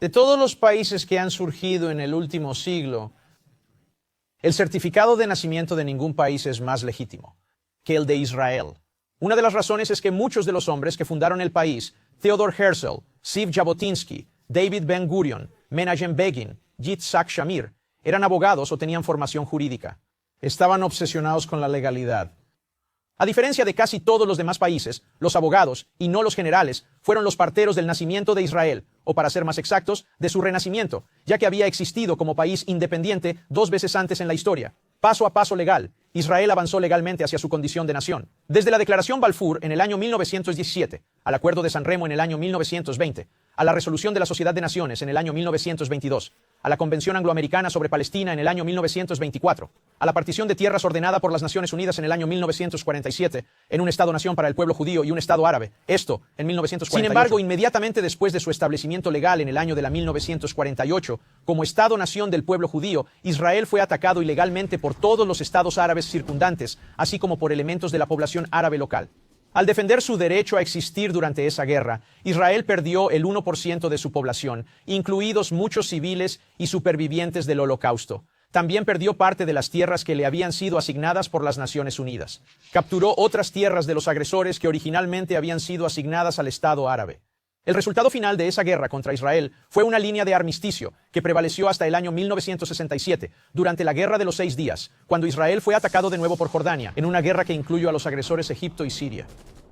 De todos los países que han surgido en el último siglo, el certificado de nacimiento de ningún país es más legítimo que el de Israel. Una de las razones es que muchos de los hombres que fundaron el país, Theodor Herzl, Ziv Jabotinsky, David Ben Gurion, Menachem Begin, Yitzhak Shamir, eran abogados o tenían formación jurídica. Estaban obsesionados con la legalidad. A diferencia de casi todos los demás países, los abogados, y no los generales, fueron los parteros del nacimiento de Israel, o para ser más exactos, de su renacimiento, ya que había existido como país independiente 2 veces antes en la historia. Paso a paso legal, Israel avanzó legalmente hacia su condición de nación. Desde la Declaración Balfour en el año 1917, al Acuerdo de San Remo en el año 1920, a la Resolución de la Sociedad de Naciones en el año 1922, a la Convención Angloamericana sobre Palestina en el año 1924, a la partición de tierras ordenada por las Naciones Unidas en el año 1947, en un Estado-nación para el pueblo judío y un Estado árabe, esto en 1948. Sin embargo, inmediatamente después de su establecimiento legal en el año de la 1948, como Estado-nación del pueblo judío, Israel fue atacado ilegalmente por todos los estados árabes circundantes, así como por elementos de la población árabe local. Al defender su derecho a existir durante esa guerra, Israel perdió el 1% de su población, incluidos muchos civiles y supervivientes del Holocausto. También perdió parte de las tierras que le habían sido asignadas por las Naciones Unidas. Capturó otras tierras de los agresores que originalmente habían sido asignadas al Estado árabe. El resultado final de esa guerra contra Israel fue una línea de armisticio que prevaleció hasta el año 1967, durante la Guerra de los 6 días, cuando Israel fue atacado de nuevo por Jordania, en una guerra que incluyó a los agresores Egipto y Siria.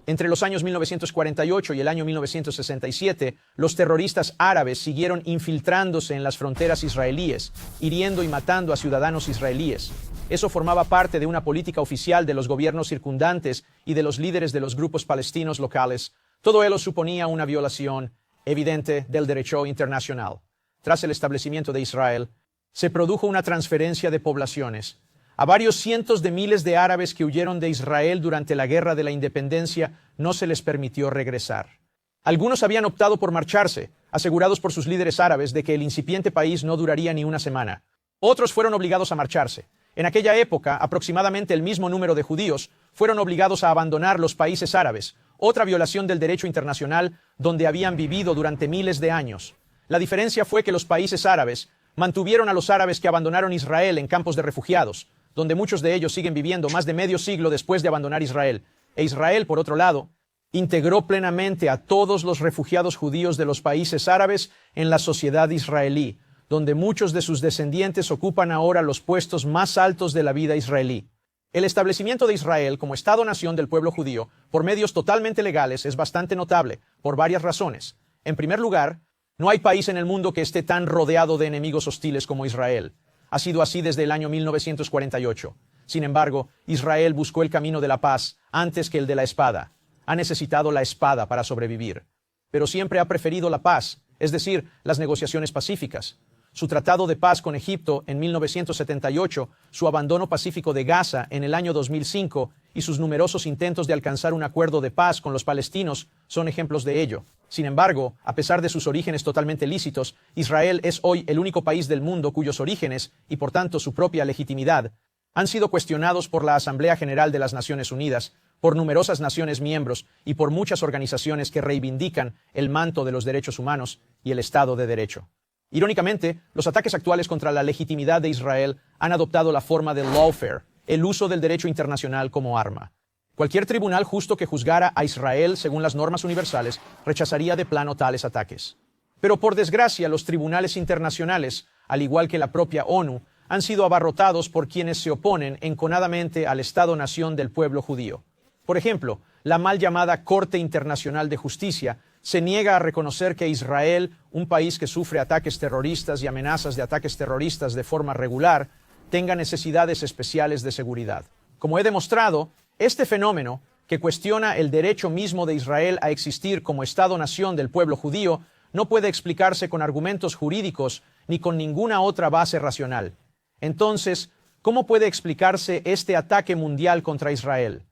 Entre los años 1948 y el año 1967, los terroristas árabes siguieron infiltrándose en las fronteras israelíes, hiriendo y matando a ciudadanos israelíes. Eso formaba parte de una política oficial de los gobiernos circundantes y de los líderes de los grupos palestinos locales. Todo ello suponía una violación evidente del derecho internacional. Tras el establecimiento de Israel, se produjo una transferencia de poblaciones. A varios cientos de miles de árabes que huyeron de Israel durante la Guerra de la Independencia no se les permitió regresar. Algunos habían optado por marcharse, asegurados por sus líderes árabes de que el incipiente país no duraría ni una semana. Otros fueron obligados a marcharse. En aquella época, aproximadamente el mismo número de judíos fueron obligados a abandonar los países árabes, otra violación del derecho internacional donde habían vivido durante miles de años. La diferencia fue que los países árabes mantuvieron a los árabes que abandonaron Israel en campos de refugiados, donde muchos de ellos siguen viviendo más de medio siglo después de abandonar Israel. E Israel, por otro lado, integró plenamente a todos los refugiados judíos de los países árabes en la sociedad israelí, donde muchos de sus descendientes ocupan ahora los puestos más altos de la vida israelí. El establecimiento de Israel como Estado-nación del pueblo judío, por medios totalmente legales, es bastante notable, por varias razones. En primer lugar, no hay país en el mundo que esté tan rodeado de enemigos hostiles como Israel. Ha sido así desde el año 1948. Sin embargo, Israel buscó el camino de la paz antes que el de la espada. Ha necesitado la espada para sobrevivir. Pero siempre ha preferido la paz, es decir, las negociaciones pacíficas. Su tratado de paz con Egipto en 1978, su abandono pacífico de Gaza en el año 2005 y sus numerosos intentos de alcanzar un acuerdo de paz con los palestinos son ejemplos de ello. Sin embargo, a pesar de sus orígenes totalmente lícitos, Israel es hoy el único país del mundo cuyos orígenes, y por tanto su propia legitimidad, han sido cuestionados por la Asamblea General de las Naciones Unidas, por numerosas naciones miembros y por muchas organizaciones que reivindican el manto de los derechos humanos y el Estado de Derecho. Irónicamente, los ataques actuales contra la legitimidad de Israel han adoptado la forma del lawfare, el uso del derecho internacional como arma. Cualquier tribunal justo que juzgara a Israel según las normas universales rechazaría de plano tales ataques. Pero por desgracia, los tribunales internacionales, al igual que la propia ONU, han sido abarrotados por quienes se oponen enconadamente al Estado-nación del pueblo judío. Por ejemplo, la mal llamada Corte Internacional de Justicia se niega a reconocer que Israel, un país que sufre ataques terroristas y amenazas de ataques terroristas de forma regular, tenga necesidades especiales de seguridad. Como he demostrado, este fenómeno, que cuestiona el derecho mismo de Israel a existir como Estado-nación del pueblo judío, no puede explicarse con argumentos jurídicos ni con ninguna otra base racional. Entonces, ¿cómo puede explicarse este ataque mundial contra Israel?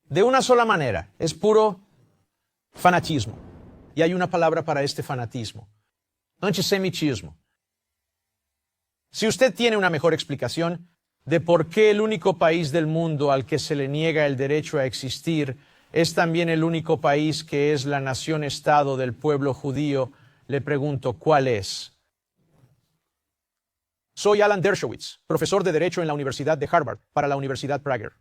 De una sola manera, es puro fanatismo. Y hay una palabra para este fanatismo: antisemitismo. Si usted tiene una mejor explicación de por qué el único país del mundo al que se le niega el derecho a existir es también el único país que es la nación-estado del pueblo judío, le pregunto, ¿cuál es? Soy Alan Dershowitz, profesor de Derecho en la Universidad de Harvard para la Universidad Prager.